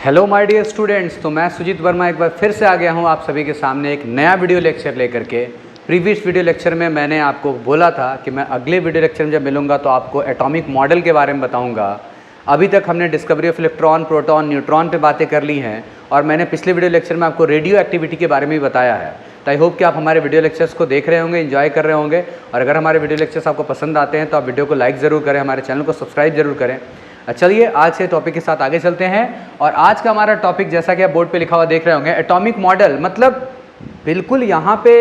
Hello my dear students. तो मैं सुजीत वर्मा एक बार फिर से आ गया हूँ आप सभी के सामने एक नया वीडियो लेक्चर लेकर के। प्रीवियस वीडियो लेक्चर में मैंने आपको बोला था कि मैं अगले वीडियो लेक्चर में जब मिलूंगा तो आपको एटॉमिक मॉडल के बारे में बताऊंगा। अभी तक हमने discovery of electron, proton, neutron पे बातें कर ली हैं और मैंने पिछले वीडियो लेक्चर में आपको रेडियो एक्टिविटी के बारे में भी बताया है। तो आई होप कि आप हमारे वीडियो लेक्चर्स को देख रहे होंगे, एंजॉय कर रहे होंगे। और अगर हमारे वीडियो लेक्चर्स आपको पसंद आते हैं तो आप वीडियो को लाइक ज़रूर करें, हमारे चैनल को सब्सक्राइब जरूर करें। चलिए आज से टॉपिक के साथ आगे चलते हैं। और आज का हमारा टॉपिक, जैसा कि आप बोर्ड पे लिखा हुआ देख रहे होंगे, एटॉमिक मॉडल। मतलब बिल्कुल यहाँ पे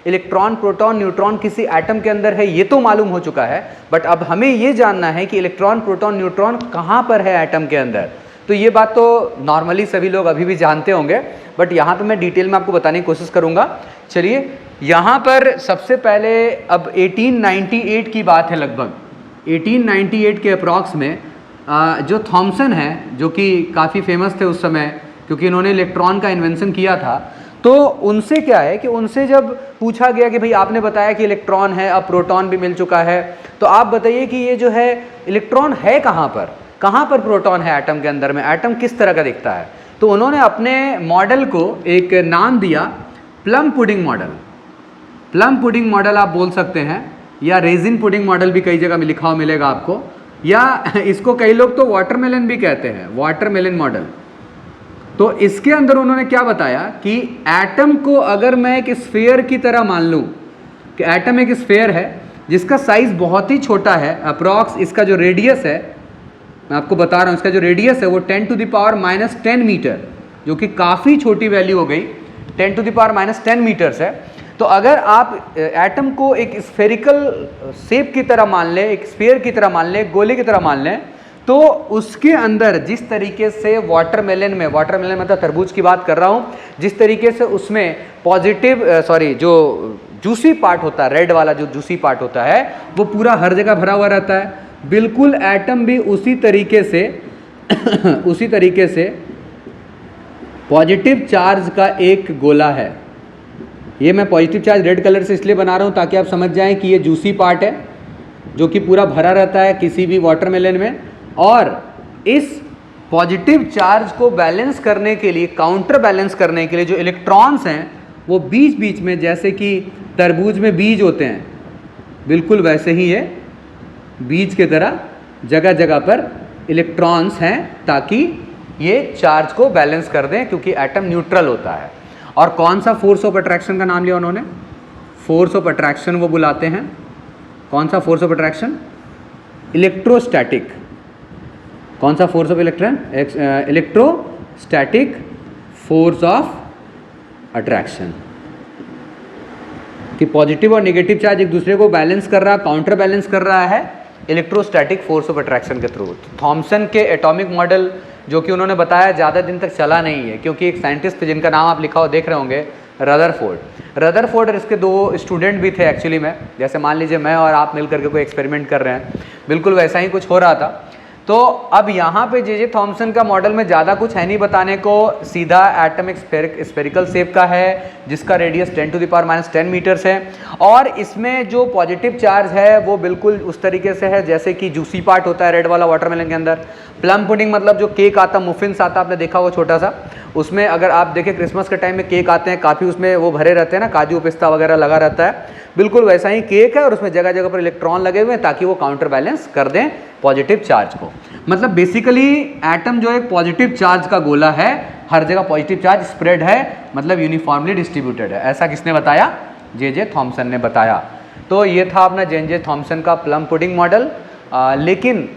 इलेक्ट्रॉन, प्रोटॉन, न्यूट्रॉन किसी एटम के अंदर है ये तो मालूम हो चुका है, बट अब हमें ये जानना है कि इलेक्ट्रॉन, प्रोटॉन, न्यूट्रॉन कहाँ पर है एटम के अंदर। तो ये बात तो नॉर्मली सभी लोग अभी भी जानते होंगे, बट यहाँ पे मैं डिटेल में आपको बताने की कोशिश करूँगा। चलिए यहाँ पर सबसे पहले अब 1898 की बात है, लगभग 1898 के अप्रॉक्स में जो थॉमसन है, जो कि काफ़ी फेमस थे उस समय क्योंकि इन्होंने इलेक्ट्रॉन का इन्वेंशन किया था। तो उनसे क्या है कि उनसे जब पूछा गया कि भाई आपने बताया कि इलेक्ट्रॉन है, अब प्रोटॉन भी मिल चुका है, तो आप बताइए कि ये जो है इलेक्ट्रॉन है कहाँ पर प्रोटॉन है एटम के अंदर में, एटम किस तरह का दिखता है। तो उन्होंने अपने मॉडल को एक नाम दिया, plum pudding model. Plum pudding model आप बोल सकते हैं, या रेजिन पुडिंग मॉडल भी कई जगह में लिखा हुआ मिलेगा आपको, या इसको कई लोग तो वाटरमेलन भी कहते हैं, वाटरमेलन मॉडल। तो इसके अंदर उन्होंने क्या बताया कि एटम को अगर मैं एक स्फीयर की तरह मान लूँ कि एटम एक स्फीयर है जिसका साइज बहुत ही छोटा है, अप्रॉक्स इसका जो रेडियस है, मैं आपको बता रहा हूँ, इसका जो रेडियस है वो 10⁻⁻10 मीटर, जो कि काफ़ी छोटी वैल्यू हो गई, 10⁻⁻10 मीटर्स है। तो अगर आप एटम को एक स्फेरिकल शेप की तरह मान लें, एक स्फीयर की तरह मान लें, गोले की तरह मान लें, तो उसके अंदर जिस तरीके से वाटरमेलन मतलब तरबूज की बात कर रहा हूँ, जिस तरीके से उसमें जो जूसी पार्ट होता है, रेड वाला जो जूसी पार्ट होता है, वो पूरा हर जगह भरा हुआ रहता है। बिल्कुल एटम भी उसी तरीके से पॉजिटिव चार्ज का एक गोला है। ये मैं पॉजिटिव चार्ज रेड कलर से इसलिए बना रहा हूँ ताकि आप समझ जाएं कि ये जूसी पार्ट है जो कि पूरा भरा रहता है किसी भी वाटरमेलन में। और इस पॉजिटिव चार्ज को बैलेंस करने के लिए, काउंटर बैलेंस करने के लिए जो इलेक्ट्रॉन्स हैं वो बीच बीच में, जैसे कि तरबूज में बीज होते हैं, बिल्कुल वैसे ही ये बीज की तरह जगह जगह पर इलेक्ट्रॉन्स हैं ताकि ये चार्ज को बैलेंस कर दें, क्योंकि एटम न्यूट्रल होता है। और कौन सा फोर्स ऑफ अट्रैक्शन का नाम लिया उन्होंने? फोर्स ऑफ अट्रैक्शन वो बुलाते हैं। कौन सा फोर्स ऑफ अट्रैक्शन? इलेक्ट्रोस्टैटिक। कौन सा force of electrostatic force of attraction, कि पॉजिटिव और नेगेटिव चार्ज एक दूसरे को बैलेंस कर रहा है, काउंटर बैलेंस कर रहा है इलेक्ट्रोस्टैटिक फोर्स ऑफ अट्रैक्शन के थ्रू। थॉमसन के एटॉमिक मॉडल जो कि उन्होंने बताया ज़्यादा दिन तक चला नहीं है, क्योंकि एक साइंटिस्ट थे जिनका नाम आप लिखा हुआ देख रहे होंगे, रदरफोर्ड और इसके 2 स्टूडेंट भी थे एक्चुअली में। जैसे मान लीजिए मैं और आप मिल करके कोई एक्सपेरिमेंट कर रहे हैं, बिल्कुल वैसा ही कुछ हो रहा था। तो अब यहाँ पे जे थॉमसन का मॉडल में ज़्यादा कुछ है नहीं बताने को, सीधा एटम एक स्फेरिकल शेप का है जिसका रेडियस 10⁻⁻10 मीटर्स है। और इसमें जो पॉजिटिव चार्ज है वो बिल्कुल उस तरीके से है जैसे कि जूसी पार्ट होता है रेड वाला वाटरमेलन के अंदर। प्लम पुडिंग मतलब जो केक आता, मुफिन्स आता, आपने देखा होगा छोटा सा, उसमें अगर आप देखें क्रिसमस के टाइम में केक आते हैं, काफ़ी उसमें वो भरे रहते हैं ना, काजू पिस्ता वगैरह लगा रहता है, बिल्कुल वैसा ही केक है और उसमें जगह जगह पर इलेक्ट्रॉन लगे हुए हैं ताकि वो काउंटर बैलेंस कर दें पॉजिटिव चार्ज को। मतलब बेसिकली एटम जो एक पॉजिटिव चार्ज का गोला है, हर जगह पॉजिटिव चार्ज स्प्रेड है, मतलब यूनिफॉर्मली डिस्ट्रीब्यूटेड है। ऐसा किसने बताया? जे थॉमसन ने बताया। तो ये था अपना जे थॉमसन का प्लम पुडिंग मॉडल। लेकिन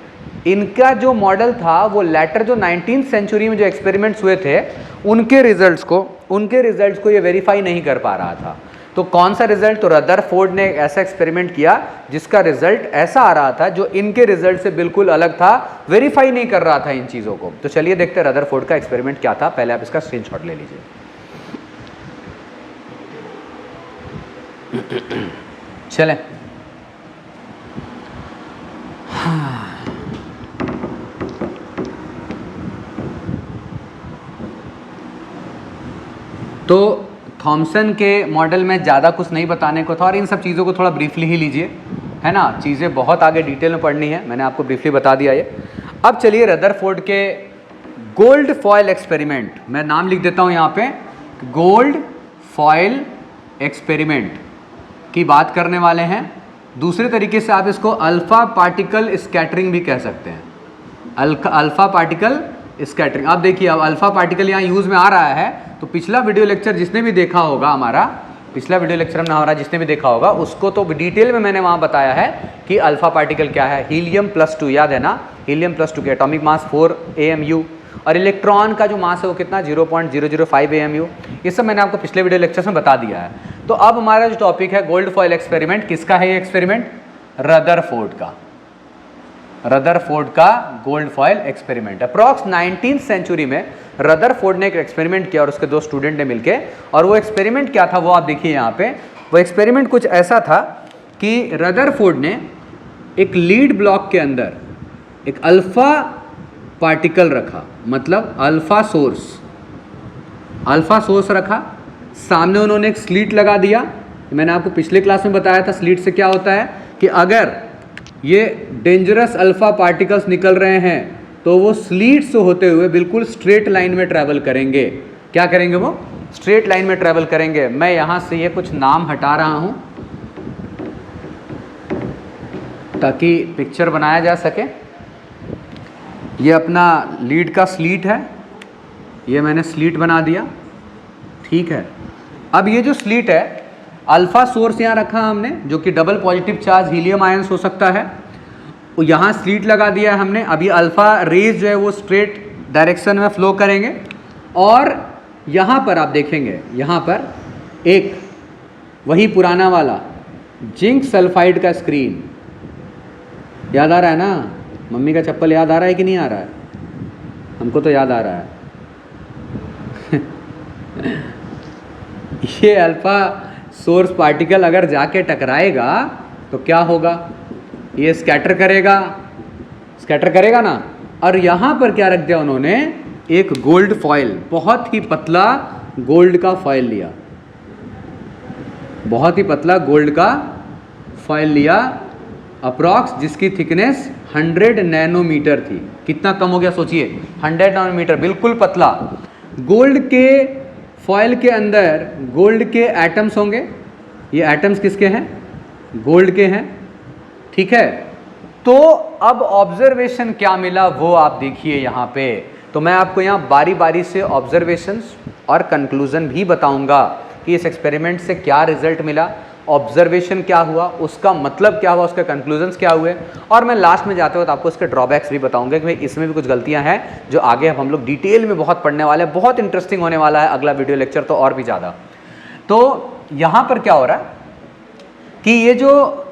इनका जो मॉडल था वो लेटर जो 19वीं सेंचुरी में जो एक्सपेरिमेंट्स हुए थे उनके रिजल्ट्स को ये वेरीफाई नहीं कर पा रहा था। तो कौन सा रिजल्ट? तो रदरफोर्ड ने ऐसा एक्सपेरिमेंट किया जिसका रिजल्ट ऐसा आ रहा था जो इनके रिजल्ट से बिल्कुल अलग था, वेरीफाई नहीं कर रहा था इन चीज़ों को। तो चलिए देखते हैं रदरफोर्ड का एक्सपेरिमेंट क्या था। पहले आप इसका स्क्रीनशॉट ले लीजिए। चलें। तो थॉमसन के मॉडल में ज़्यादा कुछ नहीं बताने को था और इन सब चीज़ों को थोड़ा ब्रीफली ही लीजिए, है ना। चीज़ें बहुत आगे डिटेल में पढ़नी है, मैंने आपको ब्रीफली बता दिया ये। अब चलिए रदरफोर्ड के गोल्ड फॉयल एक्सपेरिमेंट, मैं नाम लिख देता हूं यहां पे, गोल्ड फॉयल एक्सपेरिमेंट की बात करने वाले हैं। दूसरे तरीके से आप इसको अल्फा पार्टिकल स्कैटरिंग भी कह सकते हैं, अल्फा पार्टिकल स्कैटरिंग। अब देखिए, अब अल्फा पार्टिकल यहाँ यूज में आ रहा है, तो पिछला वीडियो लेक्चर जिसने भी देखा होगा, हमारा पिछला वीडियो लेक्चर में हमारा जिसने भी देखा होगा, उसको तो डिटेल में मैंने वहाँ बताया है कि अल्फा पार्टिकल क्या है। हीलियम+2, याद है ना, हीलियम+2 के एटॉमिक मास 4 AMU और इलेक्ट्रॉन का जो मास है वो कितना 0.005 AMU। ये सब मैंने आपको पिछले वीडियो लेक्चर में बता दिया है। तो अब हमारा जो टॉपिक है गोल्ड फॉयल एक्सपेरिमेंट, किसका है ये एक्सपेरिमेंट? रदरफोर्ड का, रदरफोर्ड का gold foil experiment. Approx 19th century में रदरफोर्ड ने एक एक्सपेरिमेंट किया और उसके दो स्टूडेंट ने मिलके, और वो एक्सपेरिमेंट क्या था वो आप देखिए यहाँ पे। वो एक्सपेरिमेंट कुछ ऐसा था कि रदरफोर्ड ने एक लीड ब्लॉक के अंदर एक अल्फा पार्टिकल रखा, मतलब अल्फा सोर्स रखा। सामने उन्होंने एक स्लीट लगा दिया। मैंने आपको पिछले क्लास में बताया था स्लीट से क्या होता है कि अगर ये डेंजरस अल्फा पार्टिकल्स निकल रहे हैं तो वो स्लीट से होते हुए बिल्कुल स्ट्रेट लाइन में ट्रैवल करेंगे। क्या करेंगे? वो स्ट्रेट लाइन में ट्रैवल करेंगे। मैं यहाँ से ये कुछ नाम हटा रहा हूँ ताकि पिक्चर बनाया जा सके। ये अपना लीड का स्लीट है, ये मैंने स्लीट बना दिया, ठीक है। अब ये जो स्लीट है, अल्फा सोर्स यहाँ रखा हमने जो कि double positive charge helium ions हो सकता है, यहाँ स्लीट लगा दिया है हमने। अब ये अल्फा रेज जो है वो स्ट्रेट डायरेक्शन में फ्लो करेंगे, और यहाँ पर आप देखेंगे, यहाँ पर एक वही पुराना वाला जिंक सल्फाइड का स्क्रीन, याद आ रहा है ना? मम्मी का चप्पल याद आ रहा है कि नहीं आ रहा है? हमको तो याद आ रहा है। ये अल्फा सोर्स पार्टिकल अगर जाके टकराएगा तो क्या होगा? ये स्कैटर करेगा ना। और यहाँ पर क्या रख दिया उन्होंने? एक गोल्ड फॉयल, बहुत ही पतला गोल्ड का फॉयल लिया, बहुत ही पतला गोल्ड का फॉयल लिया, अप्रॉक्स जिसकी थिकनेस 100 नैनोमीटर थी। कितना कम हो गया सोचिए, 100 नैनोमीटर, बिल्कुल पतला। गोल्ड के फॉयल के अंदर गोल्ड के एटम्स होंगे। ये एटम्स किसके हैं? गोल्ड के हैं, ठीक है। तो अब ऑब्जर्वेशन क्या मिला वो आप देखिए यहाँ पे। तो मैं आपको यहाँ बारी बारी से ऑब्जर्वेशंस और कंक्लूजन भी बताऊंगा कि इस एक्सपेरिमेंट से क्या रिजल्ट मिला, ऑब्जर्वेशन क्या हुआ, उसका मतलब क्या हुआ, उसके कंक्लूजन्स क्या हुए, और मैं लास्ट में जाते वक्त आपको इसके ड्रॉबैक्स भी बताऊंगा कि भाई इसमें भी कुछ गलतियां हैं जो आगे अब हम लोग डिटेल में बहुत पढ़ने वाले हैं। बहुत इंटरेस्टिंग होने वाला है अगला वीडियो लेक्चर तो और भी ज़्यादा। तो यहाँ पर क्या हो रहा है कि ये जो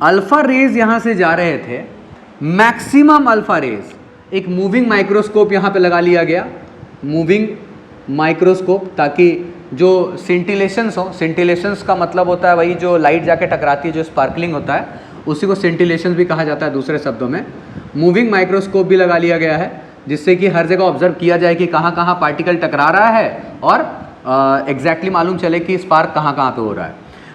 अल्फा रेज यहाँ से जा रहे थे, मैक्सिमम अल्फा रेज, एक मूविंग माइक्रोस्कोप यहाँ पे लगा लिया गया, मूविंग माइक्रोस्कोप, ताकि जो सिंटिलेशंस हो, सिंटिलेशंस का मतलब होता है वही जो लाइट जाके टकराती है, जो स्पार्कलिंग होता है, उसी को सिंटिलेशंस भी कहा जाता है दूसरे शब्दों में। मूविंग माइक्रोस्कोप भी लगा लिया गया है जिससे कि हर जगह ऑब्जर्व किया जाए कि कहाँ कहाँ पार्टिकल टकरा रहा है और एग्जैक्टली मालूम चले कि स्पार्क कहाँ कहाँ पे हो रहा है।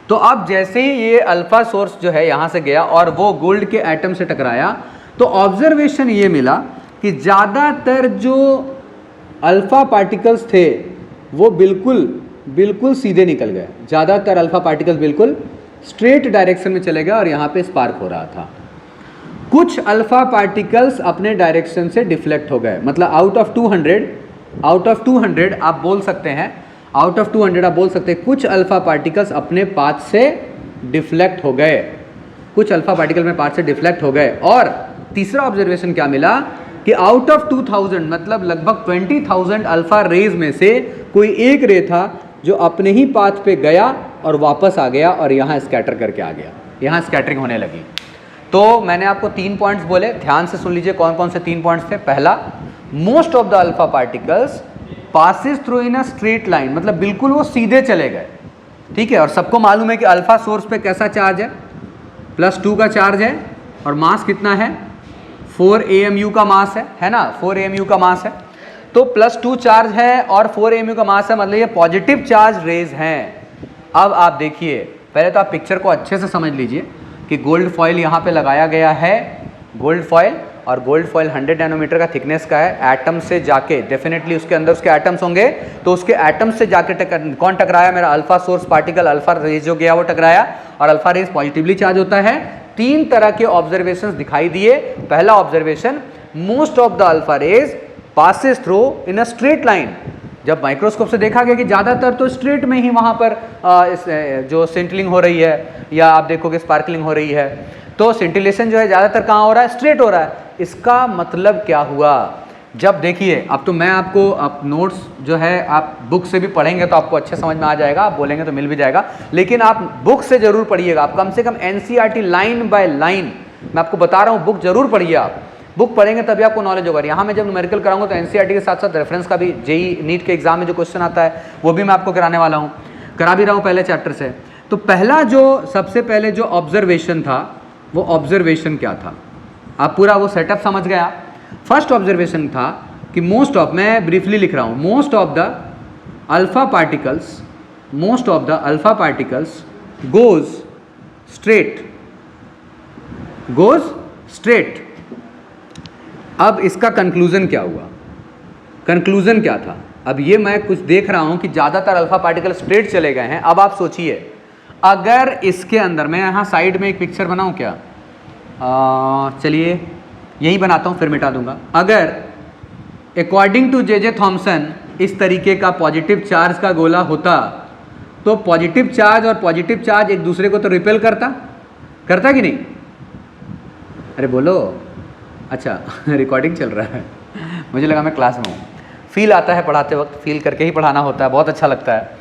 तो अब जैसे ही ये अल्फा सोर्स जो है यहाँ से गया और वो गोल्ड के एटम से टकराया, तो ऑब्जर्वेशन ये मिला कि ज़्यादातर जो अल्फा पार्टिकल्स थे वो बिल्कुल सीधे निकल गए। ज़्यादातर अल्फा पार्टिकल्स बिल्कुल स्ट्रेट डायरेक्शन में चले गए और यहाँ पे स्पार्क हो रहा था। कुछ अल्फा पार्टिकल्स अपने डायरेक्शन से डिफ्लेक्ट हो गए, मतलब आउट ऑफ 200 आप बोल सकते हैं, आउट ऑफ 200 आप बोल सकते हैं कुछ अल्फा पार्टिकल्स अपने पाथ से डिफ्लेक्ट हो गए, कुछ अल्फा पार्टिकल में पाथ से डिफ्लेक्ट हो गए। और तीसरा ऑब्जर्वेशन क्या मिला कि आउट ऑफ 2000 मतलब लगभग 20,000 अल्फा रेज में से कोई एक रे था जो अपने ही पाथ पे गया और वापस आ गया और यहाँ स्कैटर करके आ गया, यहाँ स्कैटरिंग होने लगी। तो मैंने आपको 3 पॉइंट्स बोले, ध्यान से सुन लीजिए कौन कौन से 3 पॉइंट्स थे। पहला, most of the alpha particles passes through in a straight line, मतलब बिल्कुल वो सीधे चले गए, ठीक है। और सबको मालूम है कि अल्फा सोर्स पे कैसा चार्ज है, +2 का चार्ज है और मास कितना है, 4 AMU का मास है ना, 4 AMU का मास है। तो +2 चार्ज है और 4 AMU का मास है, मतलब ये पॉजिटिव चार्ज रेज हैं। अब आप देखिए, पहले तो आप पिक्चर को अच्छे से समझ लीजिए कि गोल्ड फॉयल यहाँ पे लगाया गया है, गोल्ड फॉयल, और गोल्ड फॉइल 100 नैनोमीटर का थिकनेस का है, एटम से जाके डेफिनेटली उसके अंदर उसके एटम्स होंगे, तो उसके एटम से जाके कौन टकराया, मेरा alpha source particle, alpha rays जो गया वो टकराया, और अल्फा रेज पॉजिटिवली चार्ज होता है। 3 तरह के ऑब्जर्वेशंस दिखाई दिए। पहला observation, most of the alpha rays passes through in a straight line. जब माइक्रोस्कोप से देखा गया कि ज़्यादातर तो स्ट्रेट में ही वहाँ पर जो सेंटलिंग हो रही है या आप देखोगे स्पार्कलिंग हो रही है, तो सेंटिलेशन जो है ज़्यादातर कहाँ हो रहा है, स्ट्रेट हो रहा है। इसका मतलब क्या हुआ, जब देखिए अब तो मैं आपको आप नोट्स जो है आप बुक से भी पढ़ेंगे तो आपको अच्छे समझ में आ जाएगा, आप बोलेंगे तो मिल भी जाएगा, लेकिन आप बुक से जरूर पढ़िएगा। आप कम से कम एनसीईआरटी लाइन बाय लाइन, मैं आपको बता रहा हूँ, बुक जरूर पढ़िए। आप बुक पढ़ेंगे तभी आपको नॉलेज होगा। यहाँ मैं जब न्यूमेरिकल कराऊंगा तो एनसीईआरटी के साथ साथ रेफरेंस का भी, जेई नीट के एग्जाम में जो क्वेश्चन आता है वो भी मैं आपको कराने वाला हूँ, करा भी रहा हूँ पहले चैप्टर से। तो पहला जो सबसे पहले जो ऑब्जर्वेशन था, वो ऑब्जर्वेशन क्या था, आप पूरा वो सेटअप समझ गया। फर्स्ट ऑब्जर्वेशन था कि मोस्ट ऑफ, मैं ब्रीफली लिख रहा हूँ, most of the alpha particles, most of the alpha particles goes straight, goes straight. अब इसका कंक्लूजन क्या हुआ, कंक्लूजन क्या था, अब ये मैं कुछ देख रहा हूं कि ज़्यादातर अल्फा पार्टिकल स्ट्रेट चले गए हैं। अब आप सोचिए, अगर इसके अंदर मैं यहाँ साइड में एक पिक्चर बनाऊं क्या, चलिए यही बनाता हूँ फिर मिटा दूंगा। अगर अकॉर्डिंग टू जे थॉमसन इस तरीके का पॉजिटिव चार्ज का गोला होता, तो पॉजिटिव चार्ज और पॉजिटिव चार्ज एक दूसरे को तो रिपेल करता कि नहीं, अरे बोलो, अच्छा रिकॉर्डिंग चल रहा है, मुझे लगा मैं क्लास में हूँ। फील आता है पढ़ाते वक्त, फील करके ही पढ़ाना होता है, बहुत अच्छा लगता है।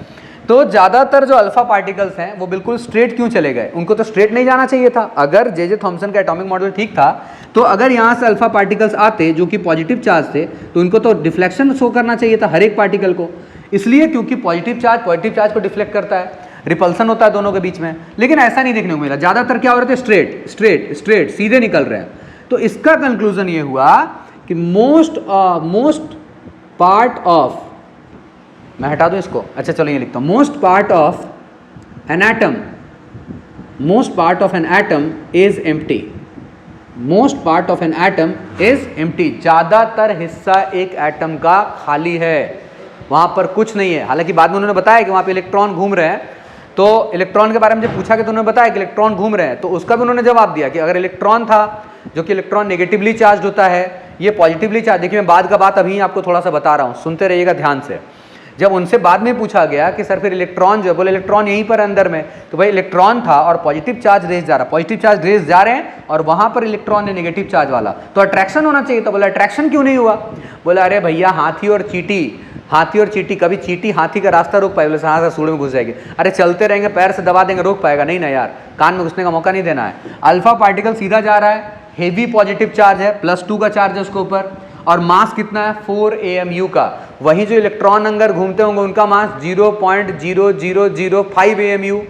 तो ज़्यादातर जो अल्फा पार्टिकल्स हैं वो बिल्कुल स्ट्रेट क्यों चले गए, उनको तो स्ट्रेट नहीं जाना चाहिए था। अगर जे थॉमसन का एटॉमिक मॉडल ठीक था, तो अगर यहाँ से अल्फा पार्टिकल्स आते जो कि पॉजिटिव चार्ज थे, तो उनको तो डिफ्लेक्शन शो करना चाहिए था हर एक पार्टिकल को, इसलिए क्योंकि पॉजिटिव चार्ज को डिफ्लेक्ट करता है, रिपल्सन होता है दोनों के बीच में। लेकिन ऐसा नहीं देखने को मिला, ज़्यादातर क्या हो रहे थे, स्ट्रेट स्ट्रेट स्ट्रेट सीधे निकल रहे हैं। तो इसका कंक्लूजन ये हुआ कि मोस्ट पार्ट ऑफ, मैं हटा दूं इसको, अच्छा चलो ये लिखता हूं, most part of an atom, most part of an atom is empty, most part of an atom is empty. ज़्यादातर हिस्सा एक एटम का खाली है, वहां पर कुछ नहीं है। हालांकि बाद में उन्होंने बताया कि वहां पे इलेक्ट्रॉन घूम रहे हैं, तो इलेक्ट्रॉन के बारे में जब पूछा कि तो उन्होंने बताया कि इलेक्ट्रॉन घूम रहे हैं, तो उसका भी उन्होंने जवाब दिया कि अगर इलेक्ट्रॉन था, जो कि इलेक्ट्रॉन नेगेटिवली चार्ज होता है, ये पॉजिटिवली चार्ज, देखिए मैं बाद का बात अभी आपको थोड़ा सा बता रहा हूँ, सुनते रहिएगा ध्यान से। जब उनसे बाद में पूछा गया कि सर फिर इलेक्ट्रॉन जो है, बोले इलेक्ट्रॉन यहीं पर अंदर में, तो भाई इलेक्ट्रॉन था और पॉजिटिव चार्ज रेस जा रहा, पॉजिटिव चार्ज रेस जा रहे हैं और वहां पर इलेक्ट्रॉन है नेगेटिव चार्ज वाला, तो अट्रैक्शन होना चाहिए। तो बोला अट्रैक्शन क्यों नहीं हुआ, बोला अरे भैया हाथी और चींटी, कभी चींटी हाथी का रास्ता रोक पाए, बोले हाँ सर सूढ़ में घुस जाएगी, अरे चलते रहेंगे पैर से दबा देंगे रोक पाएगा, नहीं ना यार, कान में घुसने का मौका नहीं देना है। अल्फा पार्टिकल सीधा जा रहा है, हेवी पॉजिटिव चार्ज है, +2 का चार्ज है उसके ऊपर, और मास कितना है 4 AMU का। वहीं जो इलेक्ट्रॉन अंदर घूमते होंगे उनका मास 0.0005 AMU,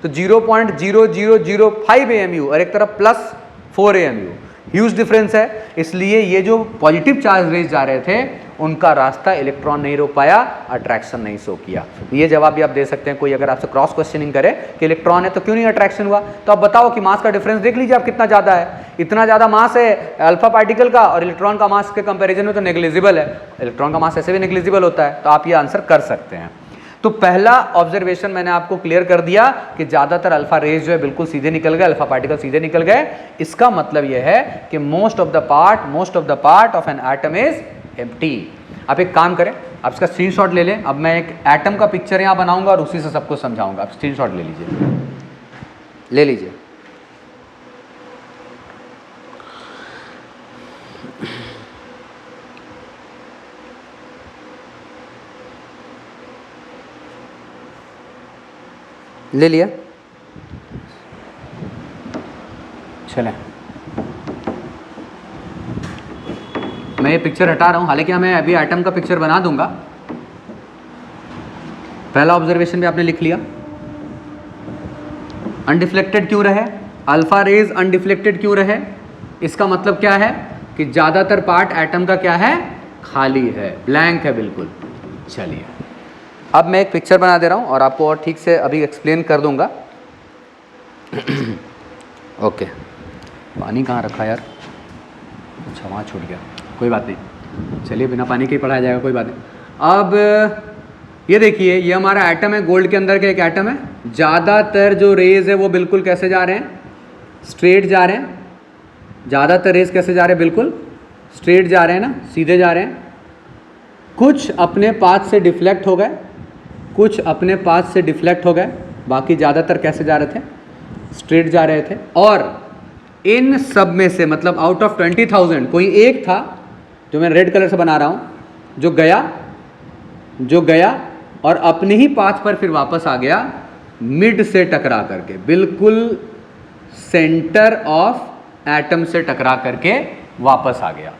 तो 0.0005 AMU और एक तरफ +4 AMU, ह्यूज डिफरेंस है। इसलिए ये जो पॉजिटिव चार्ज रेज जा रहे थे उनका रास्ता इलेक्ट्रॉन नहीं रोक पाया, अट्रैक्शन नहीं शो किया। ये जवाब भी आप दे सकते हैं, कोई अगर आपसे क्रॉस क्वेश्चनिंग करे कि इलेक्ट्रॉन है तो क्यों नहीं अट्रैक्शन हुआ, तो आप बताओ कि मास का डिफरेंस देख लीजिए आप कितना ज़्यादा है, इतना ज़्यादा मास है अल्फा पार्टिकल का और इलेक्ट्रॉन का मास के कंपेरिजन में तो नेग्लिजिबल है, इलेक्ट्रॉन का मास ऐसे भी नेग्लिजिबल होता है, तो आप ये आंसर कर सकते हैं। तो पहला ऑब्जर्वेशन मैंने आपको क्लियर कर दिया कि ज़्यादातर अल्फा रेज जो है बिल्कुल सीधे निकल गए, अल्फा पार्टिकल सीधे निकल गए। इसका मतलब यह है कि most of the part of an atom is empty. आप एक काम करें, आप इसका स्क्रीनशॉट ले लें। अब मैं एक एटम का पिक्चर यहाँ बनाऊंगा और उसी से सबको समझाऊंगा। आप स्क्रीनशॉट ले लीजिए, ले लीजिए। ले लिया, चलें मैं ये पिक्चर हटा रहा हूँ, हालांकि मैं अभी एटम का पिक्चर बना दूंगा। पहला ऑब्जर्वेशन भी आपने लिख लिया, अनडिफ्लेक्टेड क्यों रहे, अल्फा रेज अनडिफ्लेक्टेड क्यों रहे, इसका मतलब क्या है कि ज़्यादातर पार्ट एटम का क्या है, खाली है, ब्लैंक है बिल्कुल। चलिए अब मैं एक पिक्चर बना दे रहा हूँ और आपको और ठीक से अभी एक्सप्लेन कर दूंगा। ओके, पानी कहाँ रखा यार, अच्छा वहाँ छूट गया, कोई बात नहीं, चलिए बिना पानी के ही पढ़ाया जाएगा, कोई बात नहीं। अब ये देखिए, ये हमारा एटम है, गोल्ड के अंदर का एक एटम है। ज़्यादातर जो रेज है वो बिल्कुल कैसे जा रहे हैं, स्ट्रेट जा रहे हैं। ज़्यादातर रेज कैसे जा रहे हैं, बिल्कुल स्ट्रेट जा रहे हैं ना, सीधे जा रहे हैं। कुछ अपने पाथ से डिफ्लेक्ट हो गए, कुछ अपने पाथ से डिफ्लेक्ट हो गए, बाकी ज़्यादातर कैसे जा रहे थे, स्ट्रेट जा रहे थे। और इन सब में से मतलब आउट ऑफ 20,000 कोई एक था जो मैं रेड कलर से बना रहा हूँ, जो गया और अपने ही पाथ पर फिर वापस आ गया, मिड से टकरा करके, बिल्कुल सेंटर ऑफ एटम से टकरा करके वापस आ गया।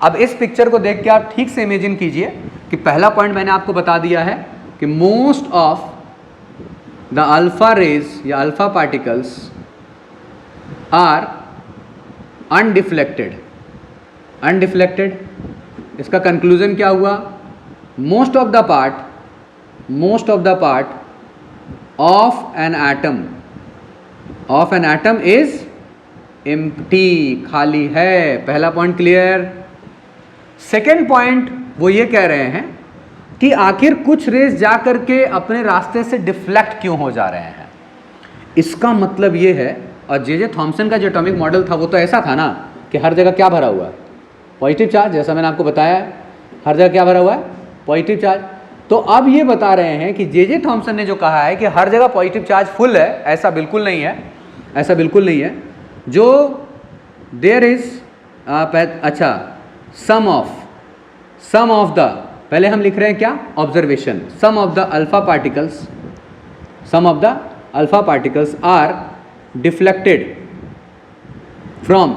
अब इस पिक्चर को देख के आप ठीक से इमेजिन कीजिए कि पहला पॉइंट मैंने आपको बता दिया है कि most of the alpha rays या अल्फा पार्टिकल्स आर अनडिफ्लेक्टेड। इसका कंक्लूजन क्या हुआ, most of the part of an atom is empty, खाली है। पहला पॉइंट क्लियर। सेकेंड पॉइंट वो ये कह रहे हैं कि आखिर कुछ रेस जा करके अपने रास्ते से डिफ्लेक्ट क्यों हो जा रहे हैं। इसका मतलब ये है, और जे थॉमसन का जो एटॉमिक मॉडल था वो तो ऐसा था ना कि हर जगह क्या भरा हुआ है, पॉजिटिव चार्ज, जैसा मैंने आपको बताया है, हर जगह क्या भरा हुआ है, पॉजिटिव चार्ज। तो अब ये बता रहे हैं कि जे थॉमसन ने जो कहा है कि हर जगह पॉजिटिव चार्ज फुल है, ऐसा बिल्कुल नहीं है, जो देयर इज अच्छा सम ऑफ द, पहले हम लिख रहे हैं क्या, observation, some of the alpha particles are deflected from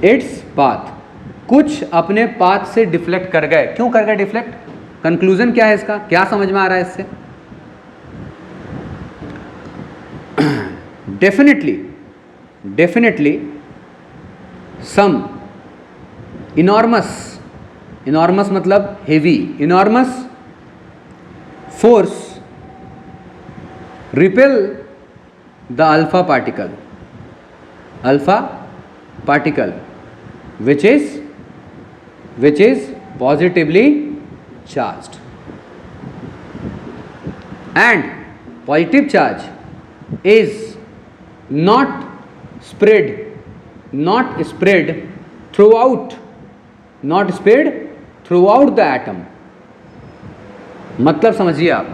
its path. कुछ अपने पाथ से डिफ्लेक्ट कर गए। क्यों कर गए डिफ्लेक्ट, कंक्लूजन क्या है इसका, क्या समझ में आ रहा है इससे। डेफिनेटली सम इनॉर्मस मतलब heavy, enormous force repel the alpha particle which is positively charged, and positive charge is not spread throughout the atom। मतलब समझिए आप,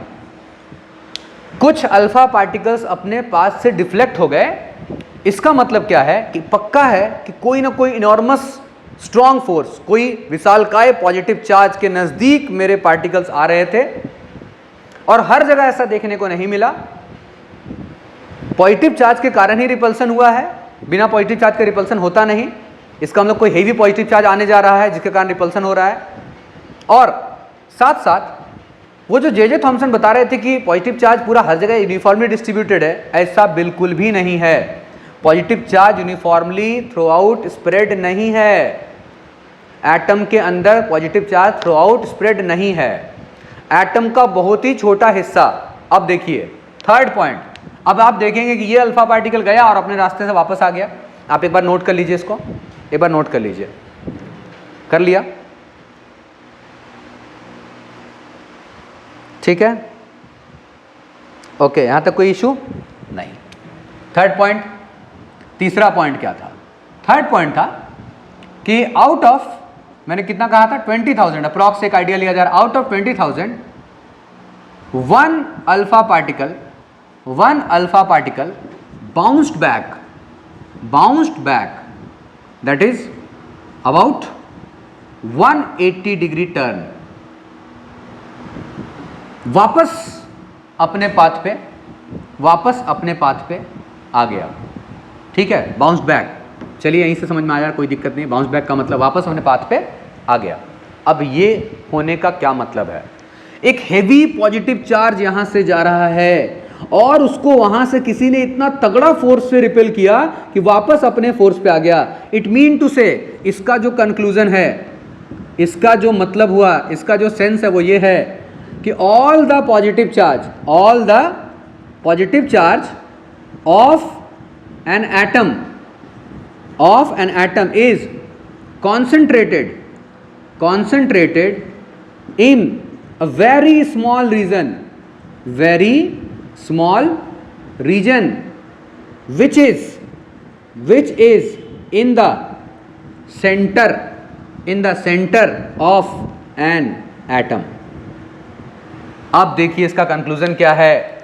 कुछ अल्फा पार्टिकल्स अपने पास से डिफ्लेक्ट हो गए, इसका मतलब क्या है कि पक्का है कि कोई ना कोई इनॉर्मस स्ट्रॉन्ग फोर्स, कोई विशालकाय पॉजिटिव चार्ज के नजदीक मेरे पार्टिकल्स आ रहे थे, और हर जगह ऐसा देखने को नहीं मिला। पॉजिटिव चार्ज के कारण ही रिपल्सन हुआ है, बिना पॉजिटिव चार्ज के रिपल्सन होता नहीं। इसका मतलब कोई हेवी पॉजिटिव चार्ज आने जा रहा है जिसके कारण रिपल्सन हो रहा है। और साथ साथ वो जो जे थॉमसन बता रहे थे कि पॉजिटिव चार्ज पूरा हर जगह यूनिफॉर्मली डिस्ट्रीब्यूटेड है, ऐसा बिल्कुल भी नहीं है। Positive charge uniformly through out spread नहीं है। एटम के अंदर positive charge through out spread नहीं है, एटम का बहुत ही छोटा हिस्सा। अब देखिए थर्ड पॉइंट, अब आप देखेंगे कि ये अल्फा पार्टिकल गया और अपने रास्ते से वापस आ गया। आप एक बार नोट कर लीजिए, इसको एक बार नोट कर लीजिए। कर लिया, ठीक है, ओके, यहां तक कोई इशू नहीं। थर्ड पॉइंट, तीसरा पॉइंट क्या था, थर्ड पॉइंट था कि आउट ऑफ, मैंने कितना कहा था, 20,000 अप्रॉक्स एक आइडिया लिया जा रहा, out of 20,000 one alpha particle bounced back, that is about 180 degree turn, वापस अपने पाथ पे आ गया। ठीक है, बाउंस बैक, चलिए यहीं से समझ में आ जाए, कोई दिक्कत नहीं। बाउंस बैक का मतलब वापस अपने पाथ पे आ गया। अब ये होने का क्या मतलब है, एक हेवी पॉजिटिव चार्ज यहां से जा रहा है और उसको वहां से किसी ने इतना तगड़ा फोर्स से रिपेल किया कि वापस अपने फोर्स पे आ गया। इट मीन टू से, इसका जो कंक्लूजन है, इसका जो मतलब हुआ, इसका जो सेंस है वो ये है कि all the positive charge of an atom of an atom is concentrated in a very small region which is in the center of an atom. अब देखिए इसका कंक्लूजन क्या है.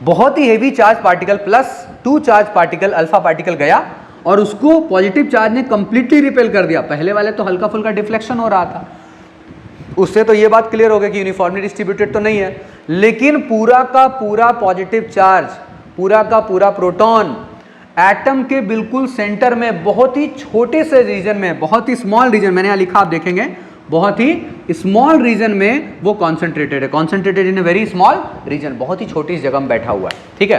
बहुत ही heavy charge particle plus 2 charge particle alpha particle गया और उसको पॉजिटिव चार्ज ने कंप्लीटली रिपेल कर दिया. पहले वाले तो हल्का फुल्का डिफ्लेक्शन हो रहा था, उससे तो ये बात क्लियर हो गई कि यूनिफॉर्मली डिस्ट्रीब्यूटेड तो नहीं है, लेकिन पूरा का पूरा पॉजिटिव चार्ज, पूरा का पूरा प्रोटॉन एटम के बिल्कुल सेंटर में बहुत ही छोटे से रीजन में, बहुत ही स्मॉल रीजन, मैंने यहां लिखा आप देखेंगे, बहुत ही स्मॉल रीजन में वो concentrated in a very small region, बहुत ही छोटी जगह में बैठा हुआ है. ठीक है,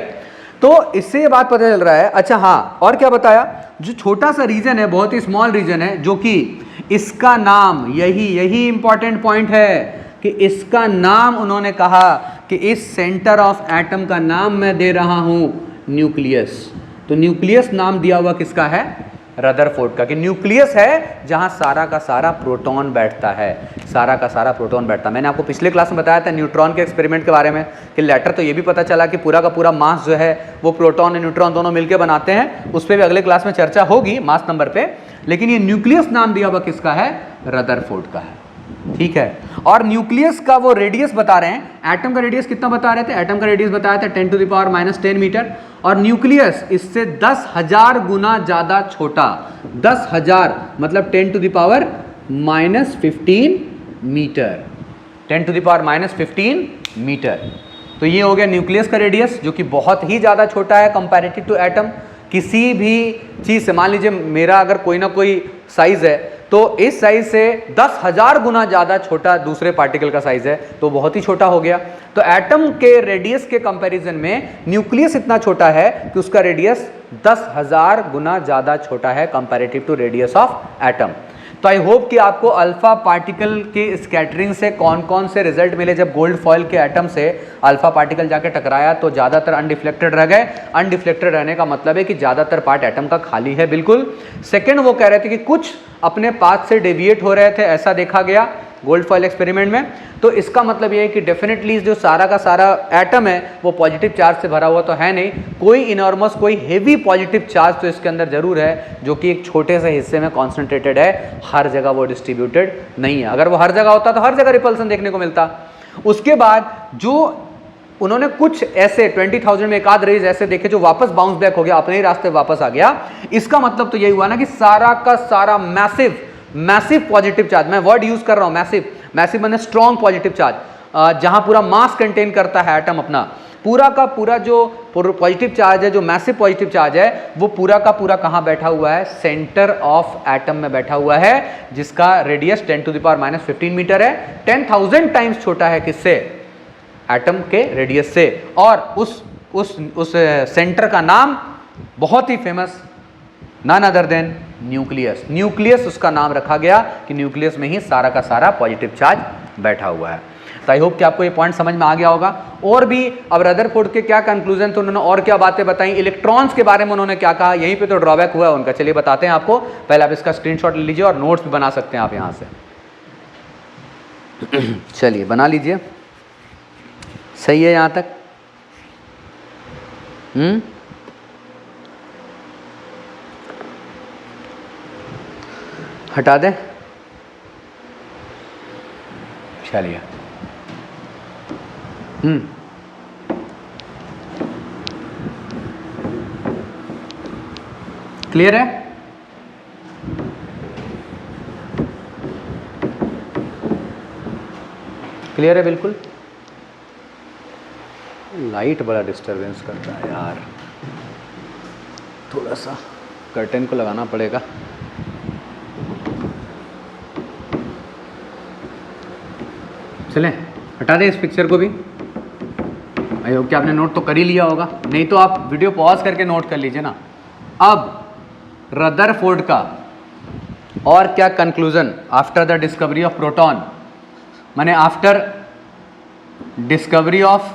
तो इससे ये बात पता चल रहा है. अच्छा हाँ, और क्या बताया, जो छोटा सा रीजन है, बहुत ही स्मॉल रीजन है, जो कि इसका नाम, यही इंपॉर्टेंट पॉइंट है कि इसका नाम उन्होंने कहा कि इस सेंटर ऑफ एटम का नाम मैं दे रहा हूं न्यूक्लियस. तो न्यूक्लियस नाम दिया हुआ किसका है, रदरफोर्ड का, कि न्यूक्लियस है जहां सारा का सारा प्रोटॉन बैठता है, सारा का सारा प्रोटॉन बैठता है. मैंने आपको पिछले क्लास में बताया था न्यूट्रॉन के एक्सपेरिमेंट के बारे में कि लेटर तो ये भी पता चला कि पूरा का पूरा मास जो है वो प्रोटॉन और न्यूट्रॉन दोनों मिलकर बनाते हैं, उस पर भी अगले क्लास में चर्चा होगी मास नंबर पे. लेकिन ये न्यूक्लियस नाम दिया हुआ किसका है, रदरफोर्ड का है. ठीक है, और न्यूक्लियस का वो रेडियस बता रहे हैं, एटम का रेडियस कितना बता रहे थे, एटम का रेडियस बताया था 10⁻⁻10 मीटर, और न्यूक्लियस इससे 10,000 गुना ज्यादा छोटा, 10,000 मतलब 10⁻⁻15 मीटर, 10⁻⁻15 मीटर. तो ये हो गया न्यूक्लियस का रेडियस, जो कि बहुत ही ज्यादा छोटा है कंपैरेटिव टू एटम. किसी भी चीज से, मान लीजिए मेरा अगर कोई ना कोई साइज है, तो इस साइज से 10,000 गुना ज्यादा छोटा दूसरे पार्टिकल का साइज है, तो बहुत ही छोटा हो गया. तो एटम के रेडियस के कंपैरिजन में न्यूक्लियस इतना छोटा है कि उसका रेडियस 10,000 गुना ज्यादा छोटा है comparative to radius of atom. तो आई होप कि आपको अल्फा पार्टिकल के स्कैटरिंग से कौन कौन से रिजल्ट मिले. जब गोल्ड फॉइल के एटम से अल्फा पार्टिकल जाके टकराया तो ज़्यादातर अनडिफ्लेक्टेड रह गए. अनडिफ्लेक्टेड रहने का मतलब है कि ज़्यादातर पार्ट एटम का खाली है बिल्कुल. सेकंड, वो कह रहे थे कि कुछ अपने पाथ से डेविएट हो रहे थे, ऐसा देखा गया गोल्ड फॉइल एक्सपेरिमेंट में. तो इसका मतलब ये है कि डेफिनेटली जो सारा का सारा एटम है वो पॉजिटिव चार्ज से भरा हुआ तो है नहीं, कोई इनॉर्मस, कोई हेवी पॉजिटिव चार्ज तो इसके अंदर जरूर है, जो कि एक छोटे से हिस्से में कॉन्सेंट्रेटेड है, हर जगह वो डिस्ट्रीब्यूटेड नहीं है. अगर वो हर जगह होता तो हर जगह रिपल्सन देखने को मिलता. उसके बाद जो उन्होंने कुछ ऐसे 20,000 में एक आध रेज ऐसे देखे जो वापस बाउंस बैक हो गया, अपने ही रास्ते वापस आ गया. इसका मतलब तो यही हुआ ना कि सारा का सारा मैसिव पॉजिटिव चार्ज, मैं वर्ड यूज कर रहा हूं मैसिव माने स्ट्रॉन्ग पॉजिटिव चार्ज, जहां पूरा मास कंटेन करता है एटम अपना, पूरा का पूरा जो पॉजिटिव चार्ज है, जो मैसिव पॉजिटिव चार्ज है, वो पूरा का पूरा कहां बैठा हुआ है, सेंटर ऑफ एटम में बैठा हुआ है, जिसका रेडियस 10⁻⁻15 मीटर है, 10,000 टाइम्स छोटा है किससे, एटम के रेडियस से. और उस सेंटर का नाम बहुत ही famous, none other than nucleus उसका नाम रखा गया कि न्यूक्लियस में ही सारा का सारा पॉजिटिव चार्ज बैठा हुआ है. तो आई होप कि आपको ये पॉइंट समझ में आ गया होगा. और भी अब रदरफोर्ड के क्या कंक्लूजन थे, उन्होंने और क्या बातें बताई, इलेक्ट्रॉन्स के बारे में उन्होंने क्या कहा, यहीं पे तो ड्रॉबैक हुआ है उनका. चलिए बताते हैं आपको. पहले आप इसका स्क्रीनशॉट ले लीजिए और नोट्स भी बना सकते हैं आप यहाँ से. चलिए बना लीजिए. सही है यहाँ तक? हटा दें? चलिए. क्लियर है? क्लियर है बिल्कुल. लाइट बड़ा डिस्टरबेंस करता है यार, थोड़ा सा कर्टेन को लगाना पड़ेगा. चलें, हटा दें इस पिक्चर को भी. आई होप कि आपने नोट तो कर ही लिया होगा, नहीं तो आप वीडियो पॉज करके नोट कर लीजिए ना. अब रदरफोर्ड का और क्या conclusion after the discovery of proton, माने आफ्टर डिस्कवरी ऑफ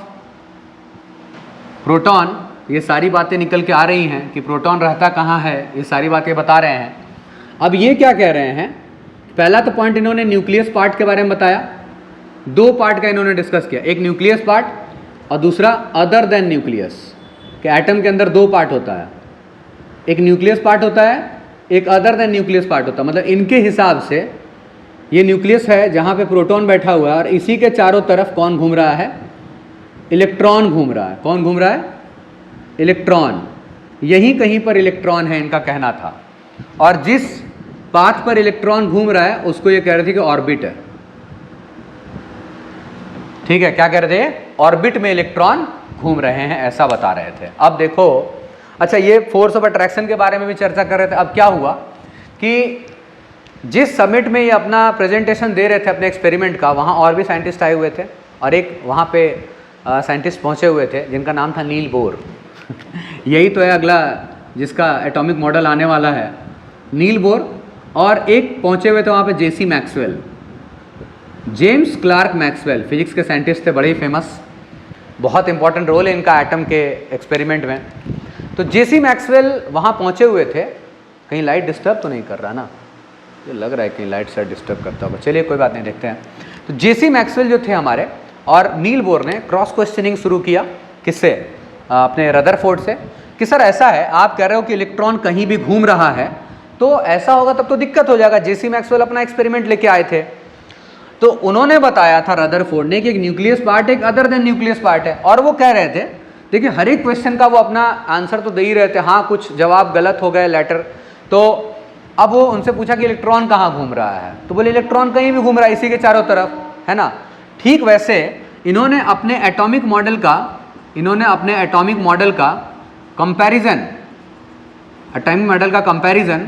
प्रोटॉन, ये सारी बातें निकल के आ रही हैं कि प्रोटॉन रहता कहाँ है, ये सारी बातें बता रहे हैं। अब ये क्या कह रहे हैं, पहला तो पॉइंट इन्होंने न्यूक्लियस पार्ट के बारे में बताया, दो पार्ट का इन्होंने डिस्कस किया, एक न्यूक्लियस पार्ट और दूसरा अदर देन न्यूक्लियस, कि एटम के अंदर दो पार्ट होता है, एक न्यूक्लियस पार्ट होता है, एक अदर देन न्यूक्लियस पार्ट होता है। मतलब इनके हिसाब से ये न्यूक्लियस है जहाँ पे प्रोटॉन बैठा हुआ है और इसी के चारों तरफ कौन घूम रहा है, इलेक्ट्रॉन घूम रहा है। कौन घूम रहा है, इलेक्ट्रॉन। यहीं कहीं पर इलेक्ट्रॉन है, इनका कहना था। और जिस पाथ पर इलेक्ट्रॉन घूम रहा है उसको ये कह रहे थे कि ऑर्बिट है। ठीक है, क्या कह रहे थे, ऑर्बिट में इलेक्ट्रॉन घूम रहे हैं, ऐसा बता रहे थे। अब देखो, अच्छा ये फोर्स ऑफ अट्रैक्शन के बारे में भी चर्चा कर रहे थे। अब क्या हुआ कि जिस समिट में ये अपना प्रेजेंटेशन दे रहे थे अपने एक्सपेरिमेंट का, वहाँ और भी साइंटिस्ट आए हुए थे और एक वहाँ पे साइंटिस्ट पहुँचे हुए थे जिनका नाम था नील बोर। यही तो है अगला जिसका एटॉमिक मॉडल आने वाला है, नील बोर। और एक पहुँचे हुए थे वहाँ पे J C Maxwell, James Clerk Maxwell, physics के साइंटिस्ट थे, बड़े ही फेमस, बहुत इंपॉर्टेंट रोल है इनका एटम के एक्सपेरिमेंट में। तो जेसी मैक्सवेल वहाँ पहुँचे हुए थे। कहीं लाइट डिस्टर्ब तो नहीं कर रहा ना, ये लग रहा है कहीं लाइट से डिस्टर्ब करता होगा, चलिए कोई बात नहीं, देखते हैं। तो जेसी मैक्सवेल जो थे हमारे, और नील बोर ने क्रॉस क्वेश्चनिंग शुरू किया, किससे, अपने रदरफोर्ड से, कि सर ऐसा है, आप कह रहे हो कि इलेक्ट्रॉन कहीं भी घूम रहा है, तो ऐसा होगा तब तो दिक्कत हो जाएगा। जेसी मैक्सवेल अपना एक्सपेरिमेंट लेके आए थे, तो उन्होंने बताया था रदरफोर्ड ने कि एक न्यूक्लियस पार्ट एक अदर देन न्यूक्लियस पार्ट है। और वो कह रहे थे, देखिए हर एक क्वेश्चन का वो अपना आंसर तो दे ही रहे थे, हाँ कुछ जवाब गलत हो गए लेटर। तो अब वो उनसे पूछा कि इलेक्ट्रॉन कहाँ घूम रहा है, तो बोले इलेक्ट्रॉन कहीं भी घूम रहा है, इसी के चारों तरफ, है ना। ठीक वैसे इन्होंने अपने एटॉमिक मॉडल का कंपैरिजन, एटॉमिक मॉडल का कंपैरिजन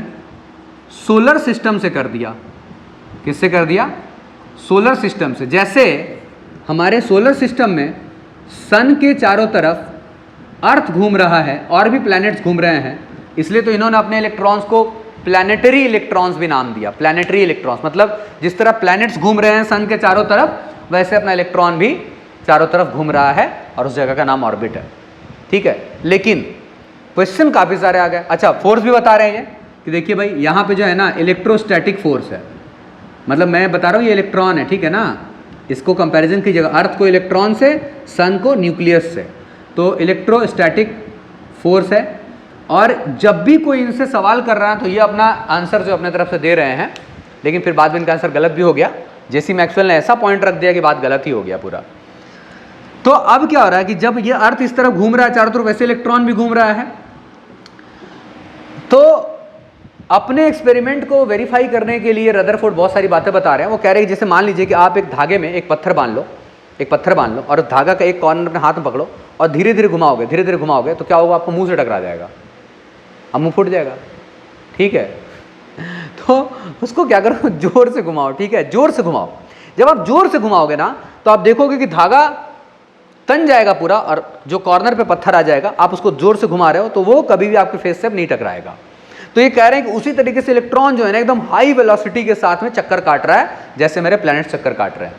सोलर सिस्टम से कर दिया। किससे कर दिया, सोलर सिस्टम से। जैसे हमारे सोलर सिस्टम में सन के चारों तरफ अर्थ घूम रहा है और भी प्लैनेट्स घूम रहे हैं, इसलिए तो इन्होंने अपने इलेक्ट्रॉन्स को प्लैनेटरी इलेक्ट्रॉन्स भी नाम दिया। प्लैनेटरी इलेक्ट्रॉन्स मतलब जिस तरह प्लैनेट्स घूम रहे हैं सन के चारों तरफ, वैसे अपना इलेक्ट्रॉन भी चारों तरफ घूम रहा है और उस जगह का नाम ऑर्बिट है। ठीक है, लेकिन क्वेश्चन काफ़ी सारे आ गए। अच्छा, फोर्स भी बता रहे हैं कि देखिए भाई यहाँ पे जो है ना इलेक्ट्रोस्टैटिक फोर्स है, मतलब मैं बता रहा हूँ ये इलेक्ट्रॉन है, ठीक है ना, इसको कंपैरिजन कीजिएगा, अर्थ को इलेक्ट्रॉन से, सन को न्यूक्लियस से, तो इलेक्ट्रोस्टैटिक फोर्स है। और जब भी कोई इनसे सवाल कर रहा है तो ये अपना आंसर जो अपने तरफ से दे रहे हैं, लेकिन फिर बाद में इनका आंसर गलत भी हो गया। जेसी मैक्सवेल ने ऐसा पॉइंट रख दिया कि बात गलत ही हो गया पूरा। तो अब क्या हो रहा है कि जब ये अर्थ इस तरफ घूम रहा है चारों तरफ, वैसे इलेक्ट्रॉन भी घूम रहा है। तो अपने एक्सपेरिमेंट को वेरीफाई करने के लिए रदरफोर्ड बहुत सारी बातें बता रहे हैं। वो कह रहे हैं जैसे मान लीजिए कि आप एक धागे में एक पत्थर बांध लो और धागा का एक कॉर्नर अपने हाथ में पकड़ो और धीरे धीरे घुमाओगे तो क्या होगा, आपको मुंह से टकरा जाएगा, अब मुंह फूट जाएगा। ठीक है, तो उसको क्या करो, जोर से घुमाओ। ठीक है, जोर से घुमाओ। जब आप जोर से घुमाओगे ना तो आप देखोगे कि धागा तन जाएगा पूरा और जो कॉर्नर पे पत्थर आ जाएगा, आप उसको जोर से घुमा रहे हो तो वो कभी भी आपके फेस से नहीं टकराएगा। तो ये कह रहे हैं कि उसी तरीके से इलेक्ट्रॉन जो है ना एकदम हाई वेलोसिटी के साथ में चक्कर काट रहा है, जैसे मेरे प्लैनेट चक्कर काट रहे हैं।